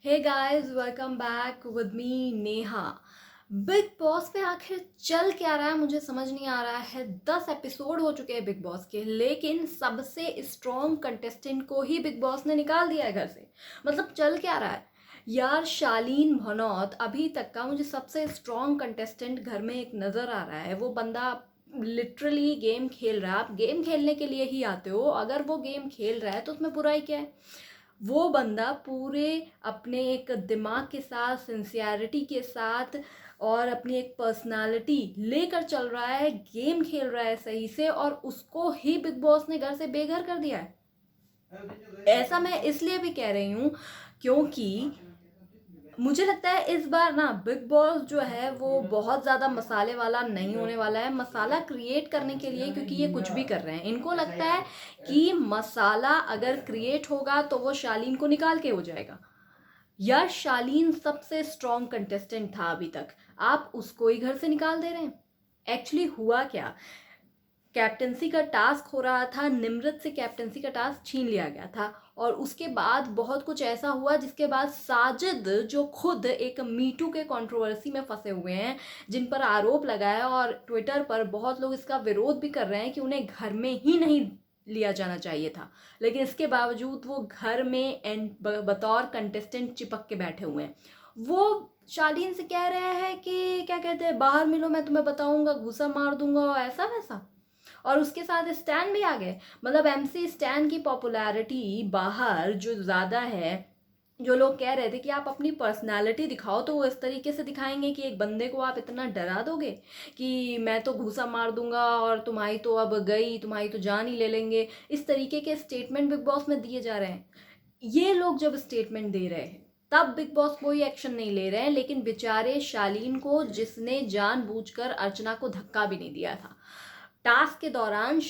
Hey guys, welcome back with me Neha. Bigg Boss पे आखिर चल क्या रहा है मुझे समझ नहीं आ रहा है। 10 एपिसोड हो चुके हैं बिग बॉस के, लेकिन सबसे स्ट्रॉन्ग कंटेस्टेंट को ही बिग बॉस ने निकाल दिया है घर से। मतलब चल क्या रहा है यार। शालीन भनौत अभी तक का मुझे सबसे स्ट्रॉन्ग कंटेस्टेंट घर में एक नज़र आ रहा है। वो बंदा लिटरली गेम खेल रहा है। आप गेम खेलने के लिए ही आते हो, अगर वो गेम खेल रहा है तो उसमें बुराई क्या है। वो बंदा पूरे अपने एक दिमाग के साथ, सिंसियरिटी के साथ और अपनी एक पर्सनालिटी लेकर चल रहा है, गेम खेल रहा है सही से, और उसको ही बिग बॉस ने घर से बेघर कर दिया है। ऐसा मैं इसलिए भी कह रही हूँ क्योंकि मुझे लगता है इस बार ना बिग बॉस जो है वो बहुत ज़्यादा मसाले वाला नहीं होने वाला है, मसाला क्रिएट करने के लिए, क्योंकि ये कुछ भी कर रहे हैं। इनको लगता है कि मसाला अगर क्रिएट होगा तो वो शालीन को निकाल के हो जाएगा। यार शालीन सबसे स्ट्रॉन्ग कंटेस्टेंट था अभी तक, आप उसको ही घर से निकाल दे रहे हैं। एक्चुअली हुआ क्या, कैप्टेंसी का टास्क हो रहा था, निमृत से कैप्टेंसी का टास्क छीन लिया गया था, और उसके बाद बहुत कुछ ऐसा हुआ जिसके बाद साजिद, जो खुद एक मीटू के कंट्रोवर्सी में फंसे हुए हैं, जिन पर आरोप लगाया और ट्विटर पर बहुत लोग इसका विरोध भी कर रहे हैं कि उन्हें घर में ही नहीं लिया जाना चाहिए था, लेकिन इसके बावजूद वो घर में बतौर कंटेस्टेंट चिपक के बैठे हुए हैं। वो शालीन से कह रहे हैं कि क्या कहते हैं, बाहर मिलो मैं तुम्हें बताऊंगा, घूसा मार दूंगा, ऐसा वैसा। और उसके साथ स्टैन भी आ गए। मतलब एमसी स्टैन की पॉपुलैरिटी बाहर जो ज़्यादा है, जो लोग कह रहे थे कि आप अपनी पर्सनालिटी दिखाओ, तो वो इस तरीके से दिखाएंगे कि एक बंदे को आप इतना डरा दोगे कि मैं तो घूसा मार दूंगा और तुम्हारी तो अब गई, तुम्हारी तो जान ही ले लेंगे। इस तरीके के स्टेटमेंट बिग बॉस में दिए जा रहे हैं। ये लोग जब स्टेटमेंट दे रहे हैं तब बिग बॉस कोई एक्शन नहीं ले रहे हैं, लेकिन बेचारे शालीन को, जिसने जानबूझकर अर्चना को धक्का भी नहीं दिया था टास्क के दौरान,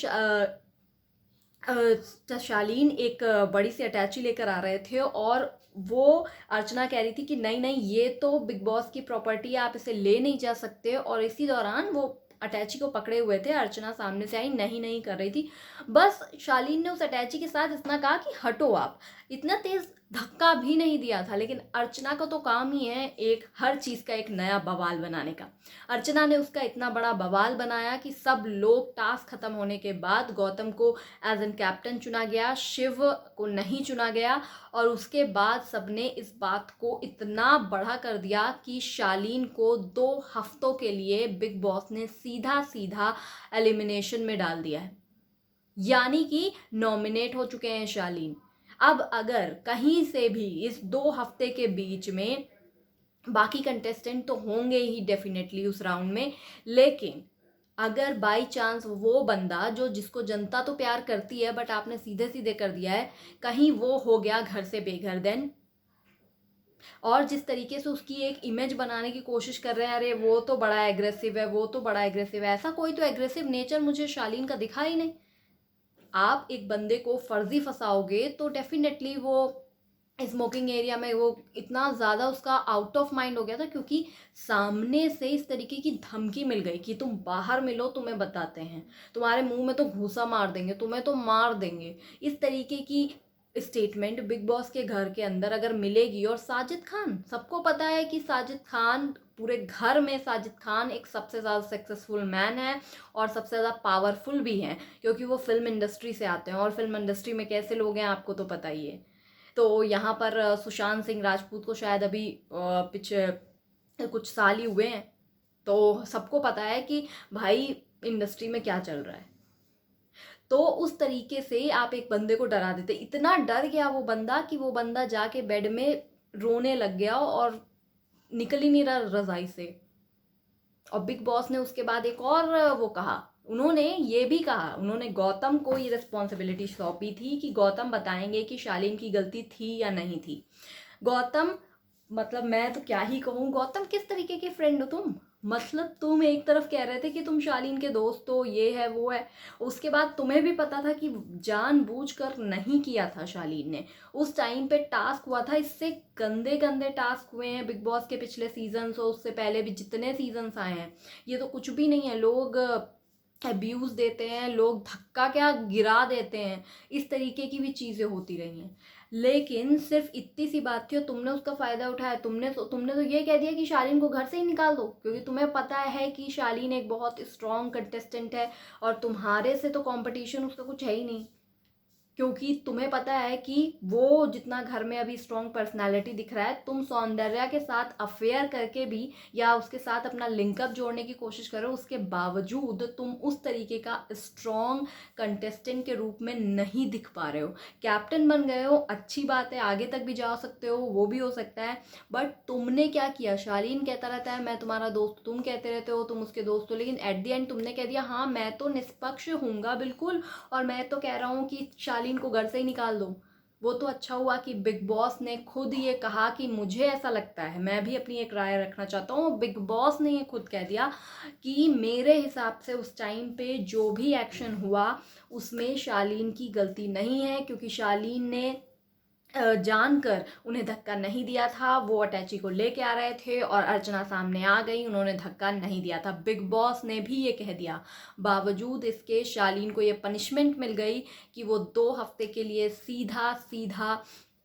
शालीन एक बड़ी सी अटैची लेकर आ रहे थे, और वो अर्चना कह रही थी कि नहीं नहीं, ये तो बिग बॉस की प्रॉपर्टी है, आप इसे ले नहीं जा सकते। और इसी दौरान वो अटैची को पकड़े हुए थे, अर्चना सामने से आई, नहीं नहीं कर रही थी। बस शालीन ने उस अटैची के साथ इतना कहा कि हटो आप, इतना तेज धक्का भी नहीं दिया था। लेकिन अर्चना का तो काम ही है एक हर चीज़ का एक नया बवाल बनाने का। अर्चना ने उसका इतना बड़ा बवाल बनाया कि सब लोग, टास्क खत्म होने के बाद गौतम को एज एन कैप्टन चुना गया, शिव को नहीं चुना गया, और उसके बाद सबने इस बात को इतना बड़ा कर दिया कि शालीन को 2 हफ्तों के लिए बिग बॉस ने सीधा सीधा एलिमिनेशन में डाल दिया है। यानी कि नॉमिनेट हो चुके हैं शालीन। अब अगर कहीं से भी इस 2 हफ्ते के बीच में, बाकी कंटेस्टेंट तो होंगे ही डेफिनेटली उस राउंड में, लेकिन अगर बाई चांस वो बंदा जो, जिसको जनता तो प्यार करती है बट आपने सीधे सीधे कर दिया है, कहीं वो हो गया घर से बेघर, देन, और जिस तरीके से उसकी एक इमेज बनाने की कोशिश कर रहे हैं, अरे वो तो बड़ा एग्रेसिव है, वो तो बड़ा एग्रेसिव है, ऐसा कोई तो एग्रेसिव नेचर मुझे शालीन का दिखा ही नहीं। आप एक बंदे को फर्जी फंसाओगे तो डेफिनेटली वो स्मोकिंग एरिया में, वो इतना ज़्यादा उसका आउट ऑफ माइंड हो गया था, क्योंकि सामने से इस तरीके की धमकी मिल गई कि तुम बाहर मिलो, तुम्हें बताते हैं, तुम्हारे मुंह में तो घूसा मार देंगे, तुम्हें तो मार देंगे। इस तरीके की स्टेटमेंट बिग बॉस के घर के अंदर अगर मिलेगी, और साजिद खान, सबको पता है कि साजिद खान, पूरे घर में साजिद खान एक सबसे ज़्यादा सक्सेसफुल मैन है और सबसे ज़्यादा पावरफुल भी हैं, क्योंकि वो फिल्म इंडस्ट्री से आते हैं, और फिल्म इंडस्ट्री में कैसे लोग हैं आपको तो पता ही है। तो यहाँ पर सुशांत सिंह राजपूत को शायद अभी पीछे कुछ साल ही हुए हैं, तो सबको पता है कि भाई इंडस्ट्री में क्या चल रहा है। तो उस तरीके से आप एक बंदे को डरा देते, इतना डर गया वो बंदा कि वो बंदा जाके बेड में रोने लग गया और निकल ही नहीं रहा रजाई से। और बिग बॉस ने उसके बाद एक और वो कहा, उन्होंने ये भी कहा, उन्होंने गौतम को ये रिस्पॉन्सिबिलिटी सौंपी थी कि गौतम बताएंगे कि शालीन की गलती थी या नहीं थी। गौतम, मतलब मैं तो क्या ही कहूँ, गौतम किस तरीके के फ्रेंड हो तुम। मतलब तुम एक तरफ कह रहे थे कि तुम शालीन के दोस्त हो, ये है वो है, उसके बाद तुम्हें भी पता था कि जानबूझकर नहीं किया था शालीन ने। उस टाइम पे टास्क हुआ था, इससे गंदे गंदे टास्क हुए हैं बिग बॉस के पिछले सीजन और उससे पहले भी जितने सीजन्स आए हैं, ये तो कुछ भी नहीं है। लोग अब्यूज़ देते हैं, लोग धक्का क्या गिरा देते हैं, इस तरीके की भी चीज़ें होती रही हैं। लेकिन सिर्फ इतनी सी बात थी और तुमने उसका फ़ायदा उठाया। तुमने तो ये कह दिया कि शालीन को घर से ही निकाल दो, क्योंकि तुम्हें पता है कि शालीन एक बहुत स्ट्रॉन्ग कंटेस्टेंट है और तुम्हारे से तो कंपटीशन उसका कुछ है ही नहीं। क्योंकि तुम्हें पता है कि वो जितना घर में अभी स्ट्रॉन्ग पर्सनालिटी दिख रहा है, तुम सौंदर्या के साथ अफेयर करके भी या उसके साथ अपना लिंकअप जोड़ने की कोशिश करो, उसके बावजूद तुम उस तरीके का स्ट्रॉन्ग कंटेस्टेंट के रूप में नहीं दिख पा रहे हो। कैप्टन बन गए हो, अच्छी बात है, आगे तक भी जा सकते हो, वो भी हो सकता है। बट तुमने क्या किया, शालीन कहता रहता है मैं तुम्हारा दोस्त, तुम कहते रहते हो तुम उसके दोस्त हो, लेकिन एट द एंड तुमने कह दिया हाँ मैं तो निष्पक्ष हूँगा बिल्कुल, और मैं तो कह रहा हूँ कि शालीन को घर से ही निकाल दो। वो तो अच्छा हुआ कि बिग बॉस ने खुद ये कहा कि मुझे ऐसा लगता है, मैं भी अपनी एक राय रखना चाहता हूँ। बिग बॉस ने ये खुद कह दिया कि मेरे हिसाब से उस टाइम पे जो भी एक्शन हुआ उसमें शालीन की गलती नहीं है, क्योंकि शालीन ने जानकर उन्हें धक्का नहीं दिया था। वो अटैची को लेके आ रहे थे और अर्चना सामने आ गई, उन्होंने धक्का नहीं दिया था। बिग बॉस ने भी ये कह दिया। बावजूद इसके शालीन को ये पनिशमेंट मिल गई कि वो 2 हफ्ते के लिए सीधा सीधा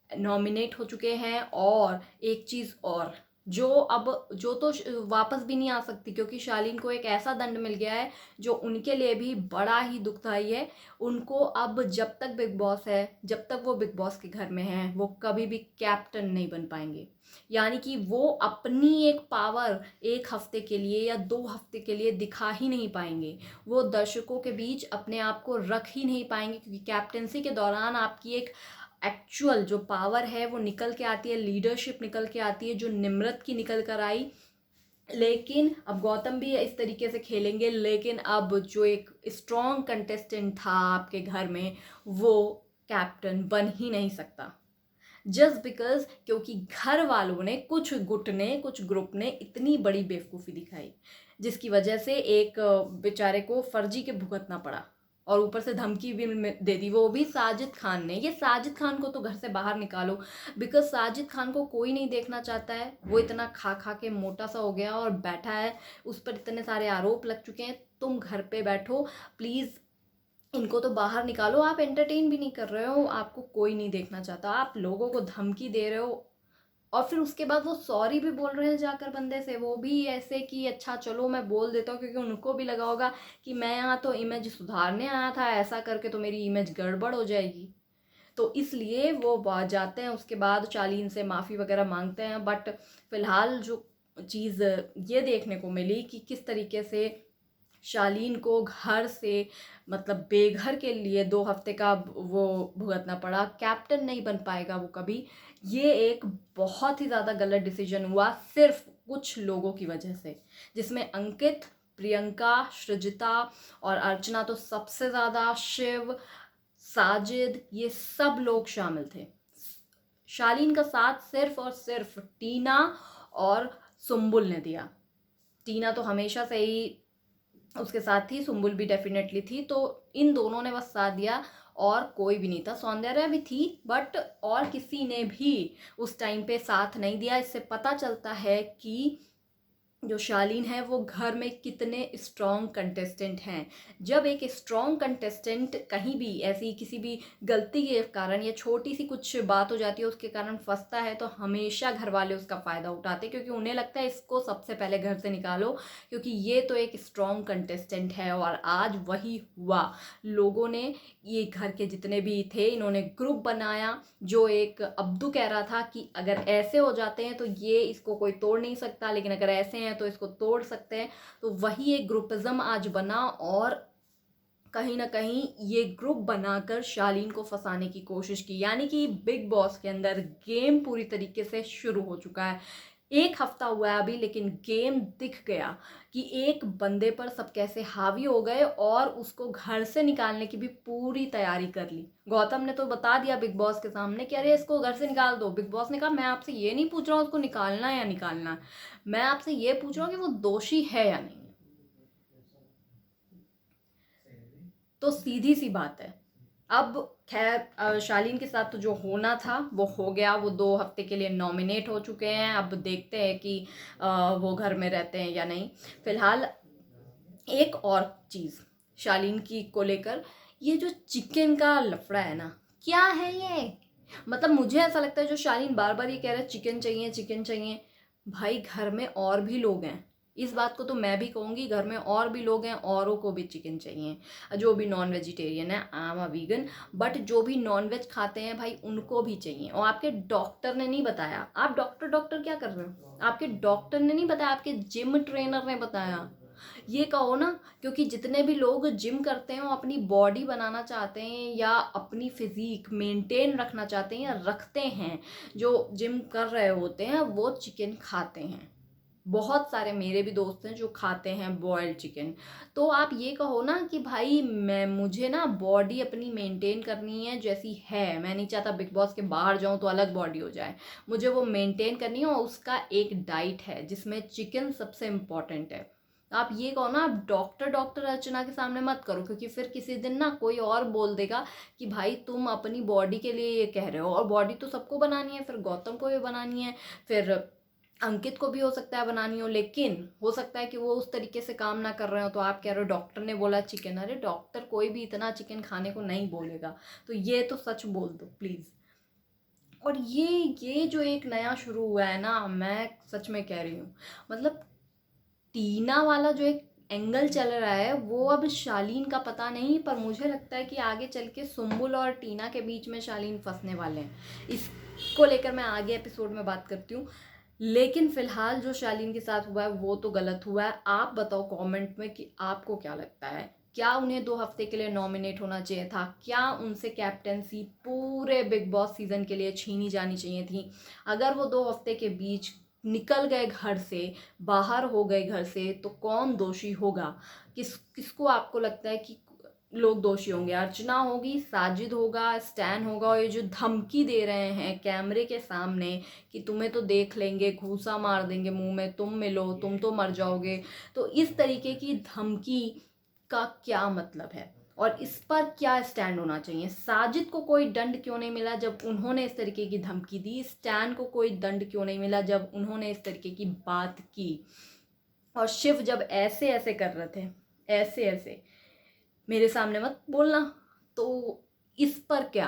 नॉमिनेट हो चुके हैं। और एक चीज़ और, जो तो वापस भी नहीं आ सकती, क्योंकि शालीन को एक ऐसा दंड मिल गया है जो उनके लिए भी बड़ा ही दुखदाई है। उनको अब जब तक बिग बॉस है, जब तक वो बिग बॉस के घर में हैं, वो कभी भी कैप्टन नहीं बन पाएंगे। यानी कि वो अपनी एक पावर 1 हफ्ते के लिए या 2 हफ्ते के लिए दिखा ही नहीं पाएंगे। वो दर्शकों के बीच अपने आप को रख ही नहीं पाएंगे, क्योंकि कैप्टनसी के दौरान आपकी एक एक्चुअल जो पावर है वो निकल के आती है, लीडरशिप निकल के आती है, जो निम्रत की निकल कर आई। लेकिन अब गौतम भी इस तरीके से खेलेंगे, लेकिन अब जो एक स्ट्रॉन्ग कंटेस्टेंट था आपके घर में, वो कैप्टन बन ही नहीं सकता। जस्ट बिकॉज, क्योंकि घर वालों ने, कुछ गुट ने, कुछ ग्रुप ने इतनी बड़ी बेवकूफ़ी दिखाई, जिसकी वजह से एक बेचारे को फर्जी के भुगतना पड़ा और ऊपर से धमकी भी दे दी, वो भी साजिद खान ने। ये साजिद खान को तो घर से बाहर निकालो, बिकॉज साजिद खान को कोई नहीं देखना चाहता है। वो इतना खा खा के मोटा सा हो गया और बैठा है, उस पर इतने सारे आरोप लग चुके हैं। तुम घर पे बैठो प्लीज़, इनको तो बाहर निकालो। आप एंटरटेन भी नहीं कर रहे हो, आपको कोई नहीं देखना चाहता, आप लोगों को धमकी दे रहे हो। और फिर उसके बाद वो सॉरी भी बोल रहे हैं जाकर बंदे से, वो भी ऐसे कि अच्छा चलो मैं बोल देता हूँ, क्योंकि उनको भी लगा होगा कि मैं यहाँ तो इमेज सुधारने आया था, ऐसा करके तो मेरी इमेज गड़बड़ हो जाएगी। तो इसलिए वो जाते हैं, उसके बाद शालीन से माफ़ी वगैरह मांगते हैं। बट फिलहाल जो चीज़ ये देखने को मिली कि किस तरीके से शालीन को घर से, मतलब बेघर के लिए 2 हफ्ते का वो भुगतना पड़ा, कैप्टन नहीं बन पाएगा वो कभी। ये एक बहुत ही ज़्यादा गलत डिसीजन हुआ सिर्फ कुछ लोगों की वजह से, जिसमें अंकित, प्रियंका, सृजिता और अर्चना तो सबसे ज़्यादा, शिव, साजिद, ये सब लोग शामिल थे। शालीन का साथ सिर्फ और सिर्फ टीना और सुम्बुल ने दिया। टीना तो हमेशा से ही उसके साथ थी, सुम्बुल भी डेफिनेटली थी, तो इन दोनों ने बस साथ दिया और कोई भी नहीं था। सौंदर्या भी थी बट और किसी ने भी उस टाइम पे साथ नहीं दिया। इससे पता चलता है कि जो शालीन है वो घर में कितने स्ट्रॉन्ग कंटेस्टेंट हैं। जब एक स्ट्रॉन्ग कंटेस्टेंट कहीं भी ऐसी किसी भी गलती के कारण या छोटी सी कुछ बात हो जाती है उसके कारण फंसता है, तो हमेशा घर वाले उसका फ़ायदा उठाते हैं, क्योंकि उन्हें लगता है इसको सबसे पहले घर से निकालो, क्योंकि ये तो एक स्ट्रॉन्ग कंटेस्टेंट है। और आज वही हुआ। लोगों ने, ये घर के जितने भी थे, इन्होंने ग्रुप बनाया। जो एक अब्दू कह रहा था कि अगर ऐसे हो जाते हैं तो ये इसको कोई तोड़ नहीं सकता, लेकिन अगर ऐसे हैं तो इसको तोड़ सकते हैं, तो वही एक ग्रुपिज्म आज बना और कहीं ना कहीं ये ग्रुप बनाकर शालीन को फंसाने की कोशिश की। यानी कि बिग बॉस के अंदर गेम पूरी तरीके से शुरू हो चुका है। 1 हफ्ता हुआ है अभी, लेकिन गेम दिख गया कि एक बंदे पर सब कैसे हावी हो गए और उसको घर से निकालने की भी पूरी तैयारी कर ली। गौतम ने तो बता दिया बिग बॉस के सामने कि अरे इसको घर से निकाल दो। बिग बॉस ने कहा मैं आपसे ये नहीं पूछ रहा हूँ उसको निकालना है या निकालना है, मैं आपसे ये पूछ रहा हूँ कि वो दोषी है या नहीं। तो सीधी सी बात है। अब खैर शालीन के साथ तो जो होना था वो हो गया, वो 2 हफ्ते के लिए नॉमिनेट हो चुके हैं। अब देखते हैं कि वो घर में रहते हैं या नहीं। फिलहाल एक और चीज़ शालीन की को लेकर, ये जो चिकन का लफड़ा है ना, क्या है ये? मतलब मुझे ऐसा लगता है जो शालीन बार बार ये कह रहा है चिकन चाहिए चिकन चाहिए, भाई घर में और भी लोग हैं, इस बात को तो मैं भी कहूँगी, घर में और भी लोग हैं, औरों को भी चिकन चाहिए, जो भी नॉन वेजिटेरियन है। I am a vegan, but जो भी नॉन वेज खाते हैं भाई उनको भी चाहिए। और आपके डॉक्टर ने नहीं बताया, आप डॉक्टर डॉक्टर क्या कर रहे हो, आपके डॉक्टर ने नहीं बताया, आपके जिम ट्रेनर ने बताया। ये कहो ना, क्योंकि जितने भी लोग जिम करते हैं वो अपनी बॉडी बनाना चाहते हैं या अपनी फिजिक मेंटेन रखना चाहते हैं या रखते हैं, जो जिम कर रहे होते हैं वो चिकन खाते हैं। बहुत सारे मेरे भी दोस्त हैं जो खाते हैं बॉयल्ड चिकन। तो आप ये कहो ना कि भाई मैं मुझे ना बॉडी अपनी मेंटेन करनी है जैसी है, मैं नहीं चाहता बिग बॉस के बाहर जाऊं तो अलग बॉडी हो जाए, मुझे वो मेंटेन करनी है और उसका एक डाइट है जिसमें चिकन सबसे इम्पॉर्टेंट है। आप ये कहो ना, आप डॉक्टर डॉक्टर अर्चना के सामने मत करो, क्योंकि फिर किसी दिन ना कोई और बोल देगा कि भाई तुम अपनी बॉडी के लिए ये कह रहे हो, और बॉडी तो सबको बनानी है, फिर गौतम को भी बनानी है, फिर अंकित को भी हो सकता है बनानी हो, लेकिन हो सकता है कि वो उस तरीके से काम ना कर रहे हो। तो आप कह रहे हो डॉक्टर ने बोला चिकन, अरे डॉक्टर कोई भी इतना चिकन खाने को नहीं बोलेगा, तो ये तो सच बोल दो प्लीज़। और ये जो एक नया शुरू हुआ है ना, मैं सच में कह रही हूँ, मतलब टीना वाला जो एक एंगल चल रहा है वो अब शालीन का पता नहीं, पर मुझे लगता है कि आगे चल के सुम्बुल और टीना के बीच में शालीन फंसने वाले हैं। इसको लेकर मैं आगे एपिसोड में बात करती हूँ, लेकिन फिलहाल जो शालीन के साथ हुआ है वो तो गलत हुआ है। आप बताओ कमेंट में कि आपको क्या लगता है, क्या उन्हें 2 हफ्ते के लिए नॉमिनेट होना चाहिए था, क्या उनसे कैप्टेंसी पूरे बिग बॉस सीजन के लिए छीनी जानी चाहिए थी। अगर वो 2 हफ्ते के बीच निकल गए घर से, बाहर हो गए घर से, तो कौन दोषी होगा, किसको आपको लगता है कि लोग दोषी होंगे? अर्चना होगी, साजिद होगा, स्टैन होगा, और ये जो धमकी दे रहे हैं कैमरे के सामने कि तुम्हें तो देख लेंगे, घूसा मार देंगे मुंह में, तुम मिलो, तुम तो मर जाओगे, तो इस तरीके की धमकी का क्या मतलब है और इस पर क्या स्टैंड होना चाहिए? साजिद को कोई दंड क्यों नहीं मिला जब उन्होंने इस तरीके की धमकी दी? स्टैन को कोई दंड क्यों नहीं मिला जब उन्होंने इस तरीके की बात की? और शिव जब ऐसे ऐसे कर रहे थे, ऐसे ऐसे मेरे सामने मत बोलना, तो इस पर क्या?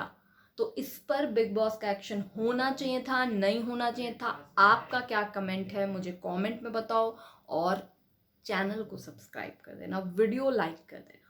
तो इस पर बिग बॉस का एक्शन होना चाहिए था, नहीं होना चाहिए था? आपका क्या कमेंट है मुझे कमेंट में बताओ, और चैनल को सब्सक्राइब कर देना, वीडियो लाइक कर देना।